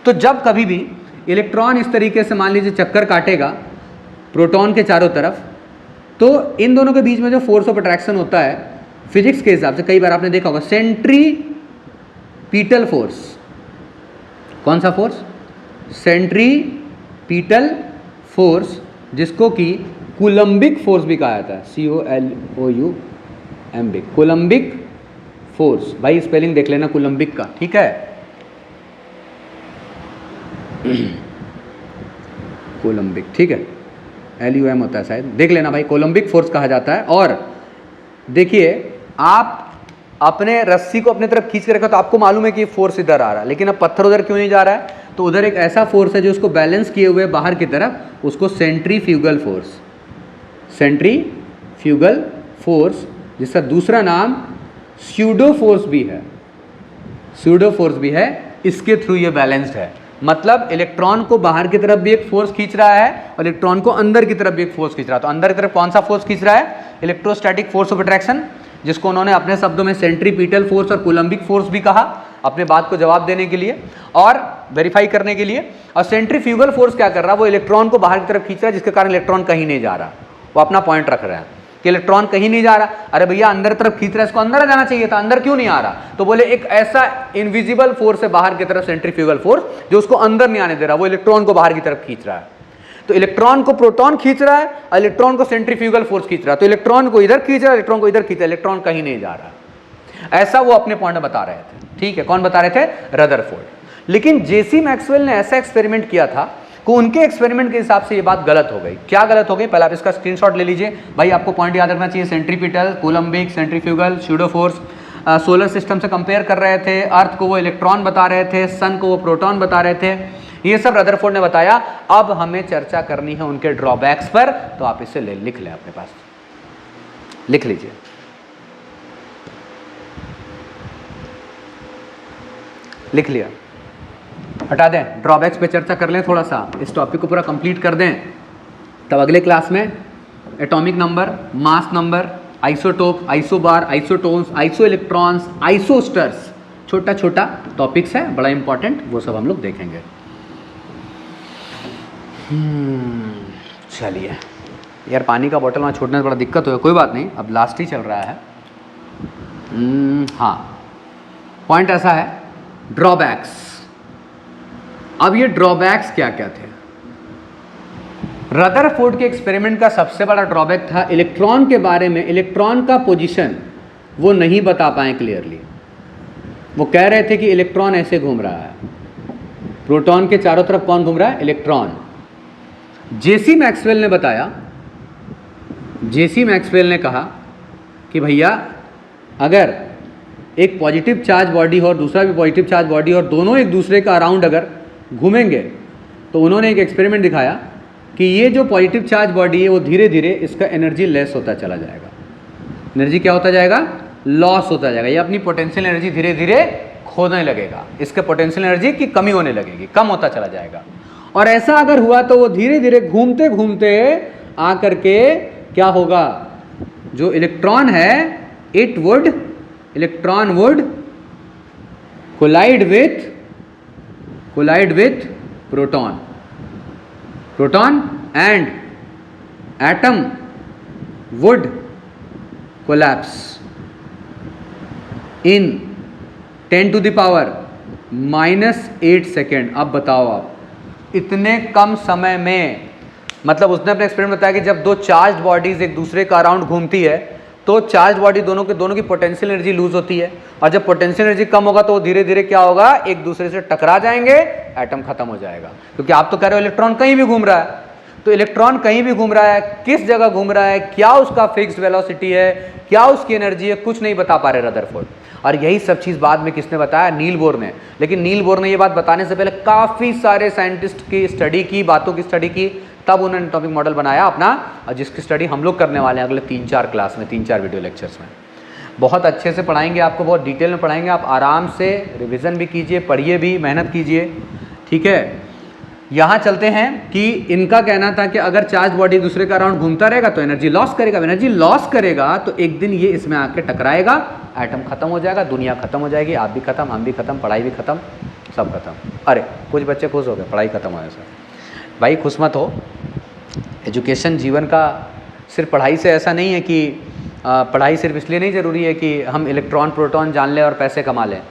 तो जब कभी भी इलेक्ट्रॉन इस तरीके से मान लीजिए चक्कर काटेगा प्रोटॉन के चारों तरफ, तो इन दोनों के बीच में जो फोर्स ऑफ अट्रैक्शन होता है फिजिक्स के हिसाब से, कई बार आपने देखा होगा, सेंट्रीपीटल फोर्स। कौन सा फोर्स, सेंट्रीपीटल फोर्स, जिसको कि कूलम्बिक फोर्स भी कहा जाता है, COLOU एम्बिक, कूलम्बिक फोर्स। भाई स्पेलिंग देख लेना कूलम्बिक का, ठीक है, कूलम्बिक, ठीक है, LUM होता है शायद, देख लेना भाई, कूलम्बिक फोर्स कहा जाता है। और देखिए आप अपने रस्सी को अपने तरफ खींच के रखा तो आपको मालूम है कि फोर्स इधर आ रहा है, लेकिन अब पत्थर उधर क्यों नहीं जा रहा है, तो उधर एक ऐसा फोर्स है जो उसको बैलेंस किए हुए बाहर की तरफ, उसको सेंट्रीफ्यूगल फोर्स, सेंट्रीफ्यूगल फोर्स, जिसका दूसरा नाम स्यूडो फोर्स भी है, स्यूडो फोर्स भी है। इसके थ्रू ये बैलेंस्ड है, मतलब इलेक्ट्रॉन को बाहर की तरफ भी एक फोर्स खींच रहा है और इलेक्ट्रॉन को अंदर की तरफ भी एक फोर्स खींच रहा है। तो अंदर की तरफ कौन सा फोर्स खींच रहा है, इलेक्ट्रोस्टैटिक फोर्स ऑफ अट्रैक्शन, जिसको उन्होंने अपने शब्दों में सेंट्रीपीटल फोर्स और कूलम्बिक फोर्स भी कहा, अपने बात को जवाब देने के लिए और वेरीफाई करने के लिए। और सेंट्रीफ्यूगल फोर्स क्या कर रहा है, वो इलेक्ट्रॉन को बाहर की तरफ खींच रहा है, जिसके कारण इलेक्ट्रॉन कहीं नहीं जा रहा। वो अपना पॉइंट रख रहे हैं कि इलेक्ट्रॉन कहीं नहीं जा रहा। अरे भैया अंदर तरफ खींच रहा है, इसको अंदर जाना चाहिए था, अंदर क्यों नहीं आ रहा? तो बोले एक ऐसा इनविजिबल फोर्स है बाहर की तरफ, सेंट्रीफ्यूगल फोर्स, जो उसको अंदर नहीं आने दे रहा, वो इलेक्ट्रॉन को बाहर की तरफ खींच रहा है। तो इलेक्ट्रॉन को प्रोटॉन खींच रहा है और इलेक्ट्रॉन को सेंट्रीफ्यूगल फोर्स खींच रहा है। तो इलेक्ट्रॉन को इधर खींच रहा है, इलेक्ट्रॉन को इधर खींच रहा है, इलेक्ट्रॉन कहीं नहीं जा रहा। ऐसा वो अपने पॉइंट में बता रहे थे। ठीक है, कौन बता रहे थे? रदरफोर्ड। लेकिन जेसी मैक्सवेल ने ऐसा एक्सपेरिमेंट किया था कि उनके एक्सपेरिमेंट के हिसाब से ये बात गलत हो गई। क्या गलत हो गई? पहले आप इसका स्क्रीनशॉट ले लीजिए भाई, आपको पॉइंट याद रखना चाहिए। Centripetal, coulombic, centrifugal, pseudo force. Solar system से कंपेयर कर रहे थे, अर्थ को वो इलेक्ट्रॉन बता रहे थे, सन को वो प्रोटॉन बता रहे थे, ये सब रदरफोर्ड ने बताया। अब हमें चर्चा करनी है उनके ड्रॉबैक्स पर, तो आप इसे लिख लें, अपने पास लिख लीजिए। लिख लिया? हटा दें, ड्रॉबैक्स पे चर्चा कर लें थोड़ा सा, इस टॉपिक को पूरा कंप्लीट कर दें, तब अगले क्लास में atomic number, mass number, isotope, isobar, isotones, iso electrons, isosters, छोटा छोटा टॉपिक्स है, बड़ा इंपॉर्टेंट, वो सब हम लोग देखेंगे। चलिए यार, पानी का बोतल वहाँ छोड़ने में बड़ा दिक्कत हो, कोई बात नहीं, अब लास्ट ही चल रहा है। हाँ, पॉइंट ऐसा है, ड्रॉबैक्स। अब ये ड्रॉबैक्स क्या क्या थे? रदरफोर्ड के एक्सपेरिमेंट का सबसे बड़ा ड्रॉबैक था इलेक्ट्रॉन के बारे में, इलेक्ट्रॉन का पोजीशन वो नहीं बता पाए क्लियरली। वो कह रहे थे कि इलेक्ट्रॉन ऐसे घूम रहा है, प्रोटॉन के चारों तरफ कौन घूम रहा है? इलेक्ट्रॉन। जेसी मैक्सवेल ने बताया, जेसी मैक्सवेल ने कहा कि भैया अगर एक पॉजिटिव चार्ज बॉडी हो और दूसरा भी पॉजिटिव चार्ज बॉडी हो और दोनों एक दूसरे का अराउंड अगर घूमेंगे, तो उन्होंने एक एक्सपेरिमेंट दिखाया कि ये जो पॉजिटिव चार्ज बॉडी है वो धीरे धीरे इसका एनर्जी लेस होता चला जाएगा। एनर्जी क्या होता जाएगा? लॉस होता जाएगा। ये अपनी पोटेंशियल एनर्जी धीरे धीरे खोने लगेगा, इसके पोटेंशियल एनर्जी की कमी होने लगेगी, कम होता चला जाएगा। और ऐसा अगर हुआ तो वो धीरे धीरे घूमते घूमते आ करके क्या होगा? जो इलेक्ट्रॉन है electron would collide with proton and atom would collapse in 10⁻⁻8 second. अब बताओ आप, इतने कम समय में, मतलब उसने अपने एक्सपेरिमेंट बताया कि जब दो चार्ज बॉडीज एक दूसरे का अराउंड घूमती है तो चार्ज बॉडी दोनों की पोटेंशियल एनर्जी लूज होती है, और जब पोटेंशियल एनर्जी कम होगा तो वो धीरे धीरे क्या होगा? एक दूसरे से टकरा जाएंगे, एटम खत्म हो जाएगा। क्योंकि आप तो कह रहे हो इलेक्ट्रॉन कहीं भी घूम रहा है, तो इलेक्ट्रॉन कहीं भी घूम रहा है, किस जगह घूम रहा है, क्या उसका फिक्स्ड वेलोसिटी है, क्या उसकी एनर्जी है, कुछ नहीं बता पा रहे रदरफोर्ड। और यही सब चीज़ बाद में किसने बताया? नील बोर ने। लेकिन नील बोर ने ये बात बताने से पहले काफ़ी सारे साइंटिस्ट की स्टडी की, बातों की स्टडी की, तब उन्होंने एटॉमिक मॉडल बनाया अपना, और जिसकी स्टडी हम लोग करने वाले हैं अगले 3-4 क्लास में, 3-4 वीडियो लेक्चर्स में। बहुत अच्छे से पढ़ाएंगे आपको, बहुत डिटेल में पढ़ाएंगे, आप आराम से रिवीजन भी कीजिए, पढ़िए भी, मेहनत कीजिए। ठीक है, यहाँ चलते हैं कि इनका कहना था कि अगर चार्ज बॉडी दूसरे का अराउंड घूमता रहेगा तो एनर्जी लॉस करेगा, एनर्जी लॉस करेगा तो एक दिन ये इसमें आके टकराएगा, एटम खत्म हो जाएगा, दुनिया खत्म हो जाएगी, आप भी खत्म, हम भी खत्म, पढ़ाई भी खत्म, सब खत्म। अरे कुछ बच्चे खुश हो गए पढ़ाई खत्म होने से। भाई खुश मत हो, एजुकेशन जीवन का सिर्फ पढ़ाई से ऐसा नहीं है कि पढ़ाई सिर्फ इसलिए नहीं ज़रूरी है कि हम इलेक्ट्रॉन प्रोटॉन जान लें और पैसे कमा लें।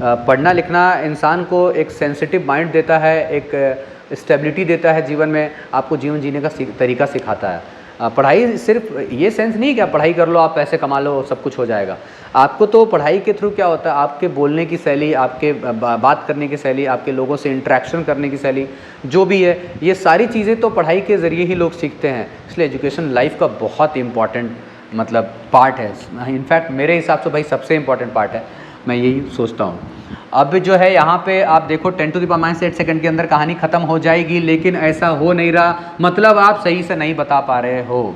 पढ़ना लिखना इंसान को एक सेंसिटिव माइंड देता है, एक स्टेबिलिटी देता है जीवन में, आपको जीवन जीने का तरीका सिखाता है। पढ़ाई सिर्फ ये सेंस नहीं कि आप पढ़ाई कर लो, आप पैसे कमा लो, सब कुछ हो जाएगा। आपको तो पढ़ाई के थ्रू क्या होता है, आपके बोलने की शैली, आपके बात करने की शैली, आपके लोगों से इंटरेक्शन करने की शैली, जो भी है, ये सारी चीज़ें तो पढ़ाई के ज़रिए ही लोग सीखते हैं। इसलिए एजुकेशन लाइफ का बहुत इंपॉर्टेंट मतलब पार्ट है। इनफैक्ट मेरे हिसाब से भाई सबसे इंपॉर्टेंट पार्ट है, मैं यही सोचता हूँ। अब जो है यहाँ पे आप देखो 10⁻⁸ सेकंड के अंदर कहानी ख़त्म हो जाएगी, लेकिन ऐसा हो नहीं रहा। मतलब आप सही से नहीं बता पा रहे हो,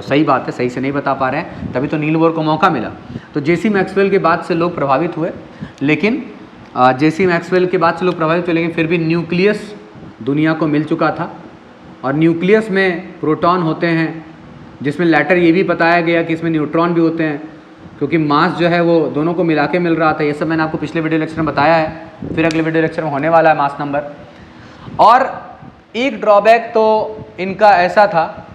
सही बात है, सही से नहीं बता पा रहे हैं, तभी तो नील बोर को मौका मिला। तो जेसी मैक्सवेल के बाद से लोग प्रभावित हुए, लेकिन फिर भी न्यूक्लियस दुनिया को मिल चुका था, और न्यूक्लियस में प्रोटॉन होते हैं, जिसमें लेटर ये भी बताया गया कि इसमें न्यूट्रॉन भी होते हैं, क्योंकि मास जो है वो दोनों को मिला के मिल रहा था। ये सब मैंने आपको पिछले वीडियो लेक्चर में बताया है, फिर अगले वीडियो लेक्चर में होने वाला है मास नंबर। और एक ड्रॉबैक तो इनका ऐसा था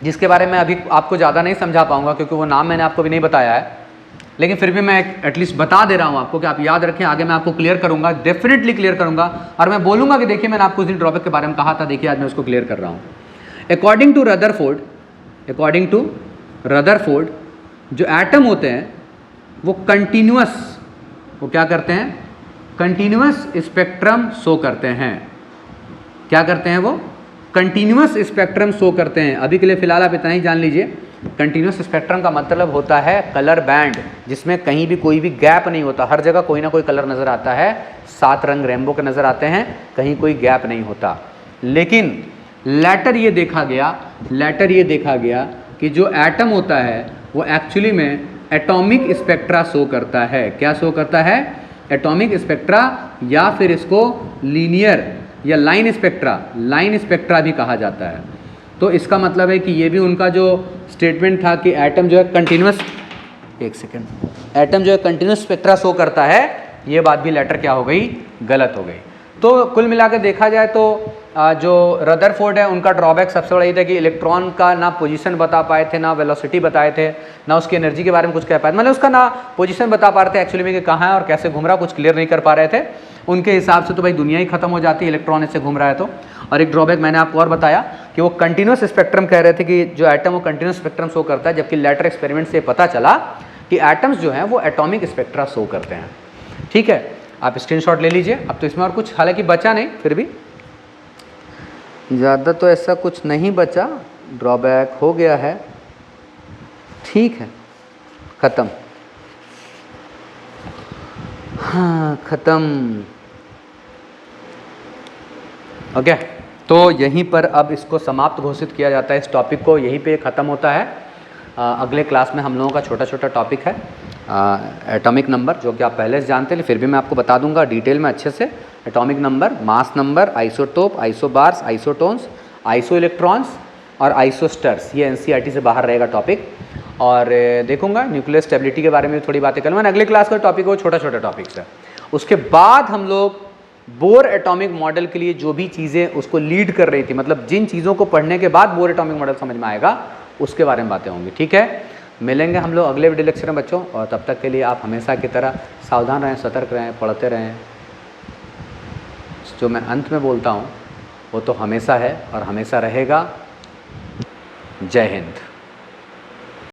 जिसके बारे में अभी आपको ज़्यादा नहीं समझा पाऊंगा क्योंकि वो नाम मैंने आपको भी नहीं बताया है, लेकिन फिर भी मैं एटलीस्ट बता दे रहा हूँ आपको कि आप याद रखें, आगे मैं आपको क्लियर करूँगा, डेफिनेटली क्लियर करूँगा। और मैं बोलूँगा कि देखिए मैंने आपको उस दिन ड्रॉबैक के बारे में कहा था, देखिए आज मैं उसको क्लियर कर रहा हूँ। अकॉर्डिंग टू रदरफोर्ड जो एटम होते हैं वो कंटिन्यूअस, वो क्या करते हैं, कंटिन्यूअस स्पेक्ट्रम शो करते हैं। क्या करते हैं वो? कंटिन्यूअस स्पेक्ट्रम शो करते हैं। अभी के लिए फिलहाल आप इतना ही जान लीजिए, कंटिन्यूअस स्पेक्ट्रम का मतलब होता है कलर बैंड, जिसमें कहीं भी कोई भी गैप नहीं होता, हर जगह कोई ना कोई कलर नज़र आता है, 7 रंग रेनबो के नज़र आते हैं, कहीं कोई गैप नहीं होता। लेकिन लेटर ये देखा गया कि जो एटम होता है वो एक्चुअली में एटॉमिक स्पेक्ट्रा शो करता है। क्या शो करता है? एटॉमिक स्पेक्ट्रा, या फिर इसको लीनियर या लाइन स्पेक्ट्रा भी कहा जाता है। तो इसका मतलब है कि ये भी उनका जो स्टेटमेंट था कि एटम जो है कंटिन्यूअस, एटम जो है कंटिन्यूअस स्पेक्ट्रा शो करता है, ये बात भी लेटर क्या हो गई? गलत हो गई। तो कुल मिलाकर देखा जाए तो जो रदरफोर्ड है उनका ड्रॉबैक सबसे बड़ा ये था कि इलेक्ट्रॉन का ना पोजीशन बता पाए थे, ना वेलोसिटी बताए थे, ना उसकी एनर्जी के बारे में कुछ कह पाए, मतलब उसका ना पोजीशन बता पा रहे थे एक्चुअली में कि कहाँ है और कैसे घूम रहा, कुछ क्लियर नहीं कर पा रहे थे। उनके हिसाब से तो भाई दुनिया ही खत्म हो जाती है इलेक्ट्रॉन इससे घूम रहा है तो। और एक ड्रॉबैक मैंने आपको और बताया कि वो कंटिन्यूअस स्पेक्ट्रम कह रहे थे कि जो एटम वो कंटिन्यूअस स्पेक्ट्रम शो करता है, जबकि लेटर एक्सपेरिमेंट से पता चला कि एटम्स जो हैं वो एटॉमिक स्पेक्ट्रा शो करते हैं। ठीक है, आप स्क्रीनशॉट ले लीजिए। अब तो इसमें और कुछ हालांकि बचा नहीं, फिर भी ज़्यादा तो ऐसा कुछ नहीं बचा, ड्रॉबैक हो गया है, ठीक है, ख़त्म। हाँ ख़त्म, ओके। तो यहीं पर अब इसको समाप्त घोषित किया जाता है, इस टॉपिक को यहीं पे ख़त्म होता है। अगले क्लास में हम लोगों का छोटा छोटा टॉपिक है एटॉमिक नंबर, जो कि आप पहले से जानते हैं, फिर भी मैं आपको बता दूंगा डिटेल में अच्छे से। Atomic number, mass number, isotope, isobars, isotones, iso electrons और आइसोस्टर्स, ये एनसीईआरटी से बाहर रहेगा टॉपिक। और देखूंगा न्यूक्लियर स्टेबिलिटी के बारे में थोड़ी बातें करूँगा। अगले क्लास का टॉपिक वो छोटा छोटा टॉपिक्स है। उसके बाद हम लोग बोर एटॉमिक मॉडल के लिए जो भी चीज़ें उसको लीड कर रही थी, मतलब जिन चीज़ों को पढ़ने के बाद बोर एटॉमिक मॉडल समझ में आएगा, उसके बारे में बातें होंगी। ठीक है, मिलेंगे हम लोग अगले वीडियो लेक्चर में बच्चों, और तब तक के लिए आप हमेशा की तरह सावधान रहें, सतर्क रहें, पढ़ते रहें। जो मैं अंत में बोलता हूँ वो तो हमेशा है और हमेशा रहेगा। जय हिंद।